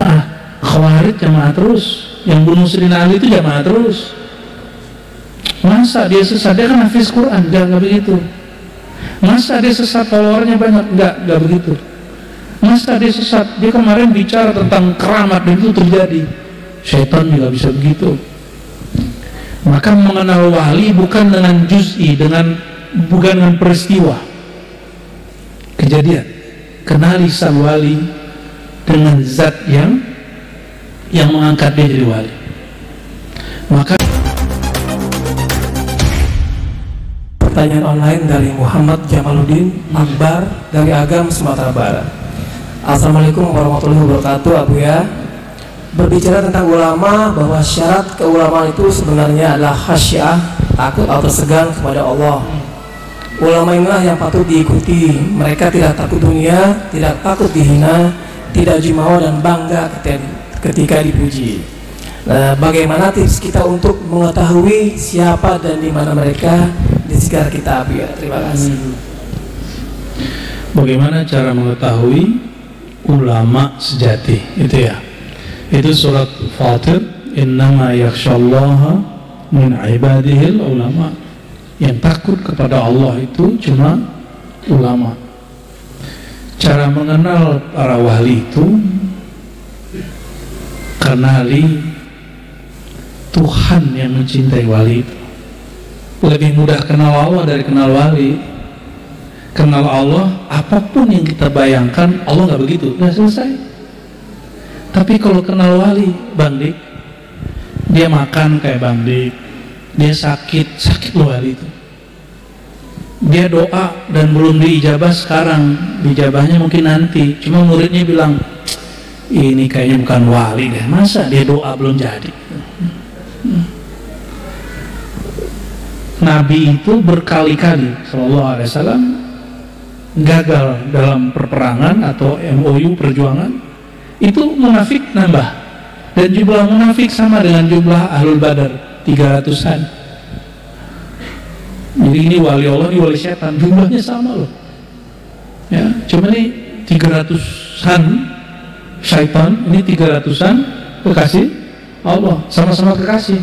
jamaah, Khawarij jamaah terus, yang bunuh Sayyidina Ali itu jamaah terus. Masa dia sesat? Dia kan hafiz Quran, enggak begitu. Masa dia sesat followernya banyak? Enggak begitu. Masa dia sesat? Dia kemarin bicara tentang keramat dan itu terjadi. Syaitan juga bisa begitu. Maka mengenal wali bukan dengan juz'i, bukan dengan peristiwa, kejadian. Kenali sang wali dengan zat yang mengangkat dia jadi wali. Maka pertanyaan online dari Muhammad Jamaluddin Akbar dari Agam, Sumatera Barat. Assalamualaikum warahmatullahi wabarakatuh, Abu ya. Berbicara tentang ulama, bahwa syarat keulamaan itu sebenarnya adalah khasyah, takut atau segan kepada Allah. Ulama inilah yang patut diikuti. Mereka tidak takut dunia, tidak takut dihina, tidak jumawa dan bangga ketika dipuji. Nah, bagaimana tips kita untuk mengetahui siapa dan di mana mereka di sekitar kita, Abu ya? Terima kasih. Bagaimana cara mengetahui ulama sejati? Itu ya. Itu surat Fatir, innama yakhsyallaha min ibadihil ulama. Yang takut kepada Allah itu cuma ulama. Cara mengenal para wali itu, kenali Tuhan yang mencintai wali itu. Lebih mudah kenal Allah dari kenal wali. Kenal Allah, apapun yang kita bayangkan, Allah nggak begitu, udah selesai. Tapi kalau kenal wali, Bang Dik, dia makan kayak Bang Dik, dia sakit loh wali itu. Dia doa dan belum diijabah sekarang, dijabahnya mungkin nanti. Cuma muridnya bilang, ini kayaknya bukan wali deh, masa dia doa belum jadi. Nabi itu berkali-kali sallallahu alaihi wasallam gagal dalam perperangan atau MOU perjuangan. Itu munafik nambah, dan jumlah munafik sama dengan jumlah ahlul badar, 300-an. Jadi ini wali Allah, ini wali setan, jumlahnya sama loh ya. Cuma ini 300-an syaitan, ini 300-an kekasih Allah, sama-sama kekasih.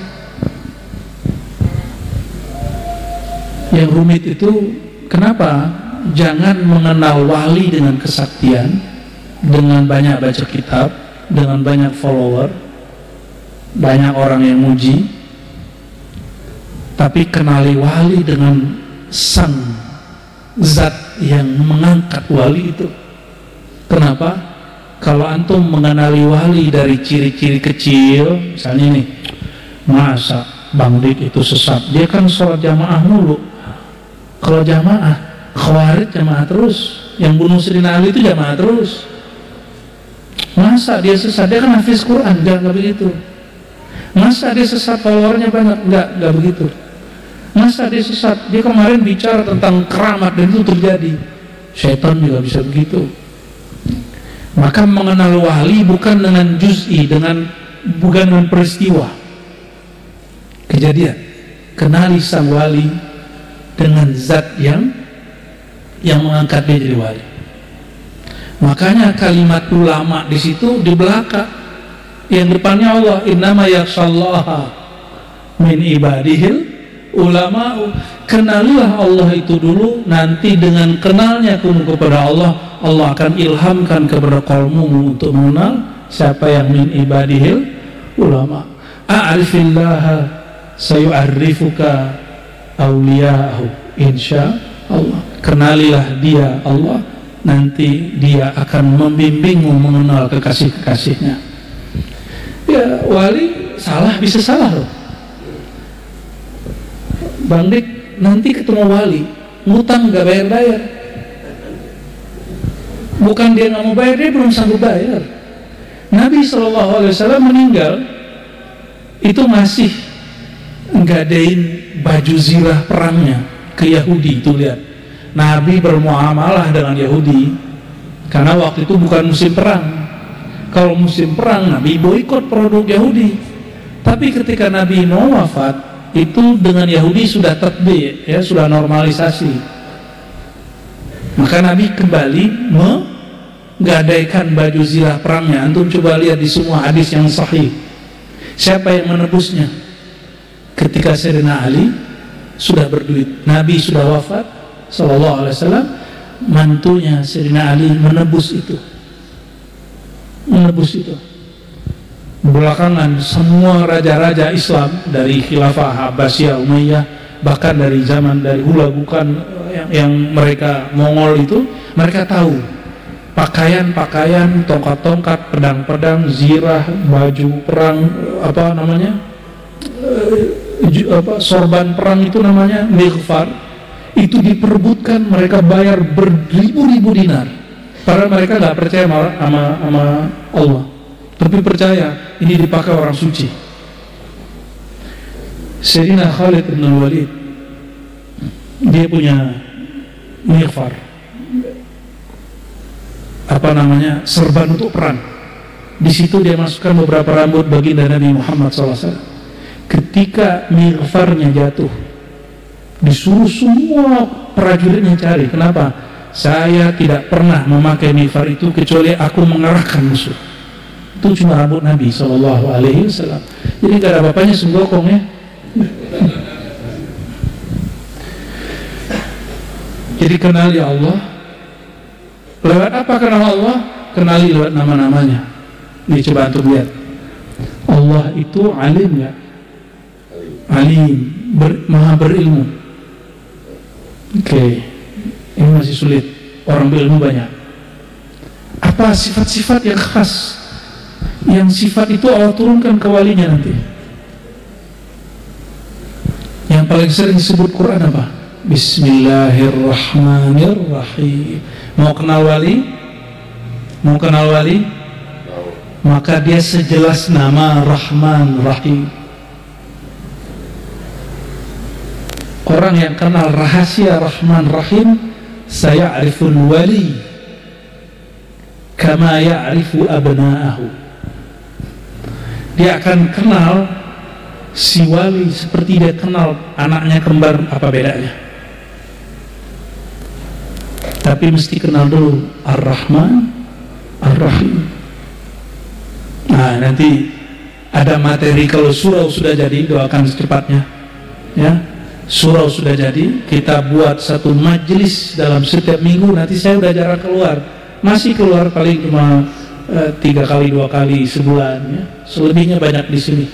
Yang rumit itu kenapa? Jangan mengenal wali dengan kesaktian, dengan banyak baca kitab, dengan banyak follower, banyak orang yang muji. Tapi kenali wali dengan sang zat yang mengangkat wali itu. Kenapa? Kalau antum mengenali wali dari ciri-ciri kecil, misalnya nih, masa Bang Dik itu sesat, dia kan sholat jamaah mulu. Kalau jamaah, Khawarij jamaah terus, yang bunuh Sayyidina Ali itu jamaah terus. Masa dia sesat? Dia kan hafiz Quran, enggak begitu. Masa dia sesat followernya banyak? Enggak begitu. Masa dia sesat? Dia kemarin bicara tentang keramat dan itu terjadi. Syaitan juga bisa begitu. Maka mengenal wali bukan dengan juz'i, bukan dengan peristiwa, kejadian. Kenali sang wali dengan zat yang mengangkat dia jadi wali. Makanya kalimat ulama di situ di belakang, yang depannya Allah, innama yakhsyallaha min ibadihil ulama. Kenalilah Allah itu dulu, nanti dengan kenalnya kamu kepada Allah, Allah akan ilhamkan kepada qalmumu untuk mengenal siapa yang min ibadihil ulama. A'rifillaha sayu'arrifuka awliya'ahu insya Allah. Kenalilah dia Allah, nanti dia akan membimbingmu mengenal kekasih-kekasihnya. Ya, wali salah, bisa salah loh. Bang Dik nanti ketemu wali, ngutang gak bayar-bayar. Bukan dia gak mau bayar, dia belum sanggup bayar. Nabi SAW meninggal, itu masih ngadain baju zirah perangnya ke Yahudi. Itu lihat, Nabi bermuamalah dengan Yahudi karena waktu itu bukan musim perang. Kalau musim perang, Nabi boikot produk Yahudi. Tapi ketika Nabi mau wafat, itu dengan Yahudi sudah tatbi, ya, sudah normalisasi. Maka Nabi kembali gadaikan baju zirah perangnya. Antum coba lihat di semua hadis yang sahih, siapa yang menebusnya? Ketika Sayyidina Ali sudah berduit, Nabi sudah wafat sallallahu alaihi wasallam, mantunya Sayyidina Ali menebus itu. Belakangan semua raja-raja Islam dari khilafah Abbasiyah, Umayyah, bahkan dari zaman dari Hula bukan yang mereka Mongol itu, mereka tahu pakaian-pakaian, tongkat-tongkat, pedang-pedang, zirah, baju perang, sorban perang itu namanya mighfar, itu diperebutkan, mereka bayar beribu-ribu dinar. Padahal mereka nggak percaya sama Allah, tapi percaya ini dipakai orang suci. Sayyidina Khalid bin Walid, dia punya mighfar, serban untuk perang. Di situ dia masukkan beberapa rambut baginda Nabi Muhammad SAW. Ketika mighfarnya jatuh, disuruh semua prajuritnya cari. Kenapa? Saya tidak pernah memakai mighfar itu kecuali aku mengerahkan musuh. Itu cuma rambut Nabi SAW. Jadi gak ada bapaknya senggokong ya. Jadi kenali Allah. Lewat apa kenal Allah? Kenali lewat nama-namanya. Nih coba antum lihat, Allah itu alim ya, alim, maha berilmu. Oke, ini masih sulit, orang berilmu banyak. Apa sifat-sifat yang khas, yang sifat itu Allah turunkan ke walinya nanti? Yang paling sering disebut Quran apa? Bismillahirrahmanirrahim. Mau kenal wali? Maka dia sejelas nama Rahman Rahim. Orang yang kenal rahasia Rahman Rahim, saya'riful wali kama ya'rifu abna'ahu. Dia akan kenal si wali seperti dia kenal anaknya kembar. Apa bedanya? Tapi mesti kenal dulu Ar-Rahman Ar-Rahim. Nah, nanti ada materi. Kalau surau sudah jadi, doakan secepatnya ya. Surau sudah jadi, kita buat satu majelis dalam setiap minggu. Nanti saya udah jarang keluar, masih keluar paling cuma 3 kali 2 kali sebulan ya. Selebihnya banyak di sini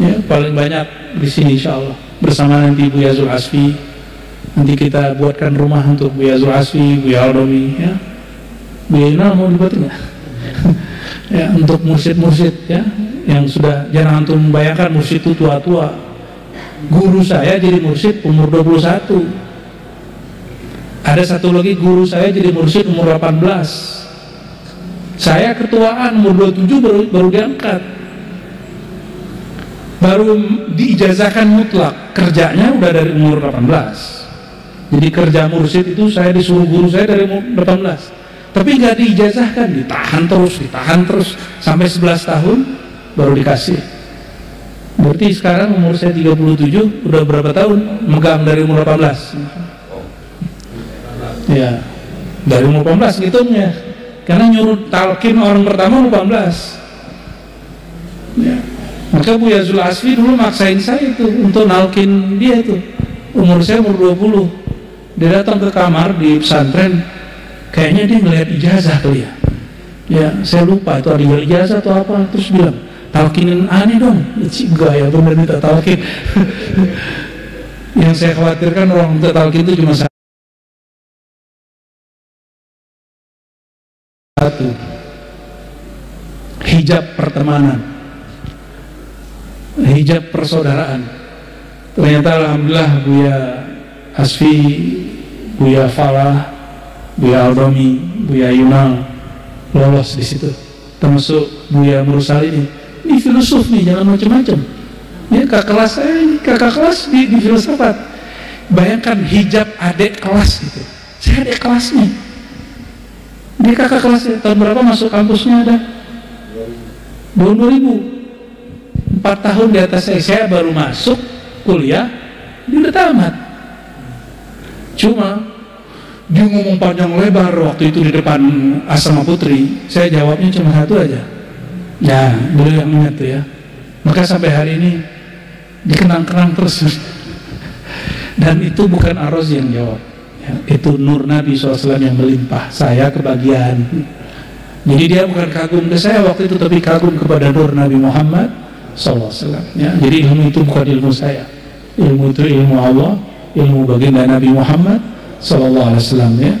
ya, paling banyak di sini insyaallah, bersama nanti Buya Zul Asfi. Nanti kita buatkan rumah untuk Buya Zul Asfi, Buya Aldomi ya. Buya Yunal mau dibuatin nggak? Ya, untuk mursyid-mursyid ya, yang sudah, jangan antum membayangkan mursyid itu tua-tua. Guru saya jadi mursyid umur 21. Ada satu lagi guru saya jadi mursyid umur 18. Saya ketuaan umur 27 baru diangkat. Baru diijazahkan mutlak, kerjanya udah dari umur 18. Jadi kerja mursyid itu saya disuruh guru saya dari umur 18. Tapi nggak diijazahkan, ditahan terus sampai 11 tahun baru dikasih. Berarti sekarang umur saya 37, udah berapa tahun megang dari umur 18? Ya, dari umur 18 ngitungnya. Karena nyuruh talqin orang pertama umur 18. Ya. Maka Buya Zul Asfi dulu maksain saya itu untuk nalkin dia itu. Umur saya umur 20. Dia datang ke kamar di pesantren. Kayaknya dia ngelihat ijazah kali ya. Ya, saya lupa itu ada ijazah atau apa. Terus bilang, talkinin aneh dong. Enggak ya, benar minta talkin. Yang saya khawatirkan orang minta talkin itu cuma satu, hijab pertemanan, hijab persaudaraan. Ternyata alhamdulillah Buya Asfi, Buya Falah, Buya Aldomi, Buya Yunal lolos di situ, termasuk Buya Mursali ini. Ini filosof nih, jangan macam-macam. Ya, kakak kelas saya ini, kakak kelas di filsafat. Bayangkan hijab adik kelas gitu. Saya adik kelasnya. Dia kakak kelasnya. Tahun berapa masuk kampusnya ada? 2000. 4 tahun di atas saya baru masuk kuliah, dia udah tamat. Cuma Dia ngomong panjang lebar waktu itu di depan Asrama Putri. Saya jawabnya cuma satu aja. Ya, beliau yang ingat tuh ya. Maka sampai hari ini dikenang-kenang terus. Dan itu bukan Ar-Razi yang jawab ya, itu Nur Nabi SAW yang melimpah. Saya kebagian. Jadi dia bukan kagum ke saya waktu itu, tapi kagum kepada Nur Nabi Muhammad SAW ya. Jadi ilmu itu bukan ilmu saya. Ilmu itu ilmu Allah, ilmu baginda Nabi Muhammad SAW ya.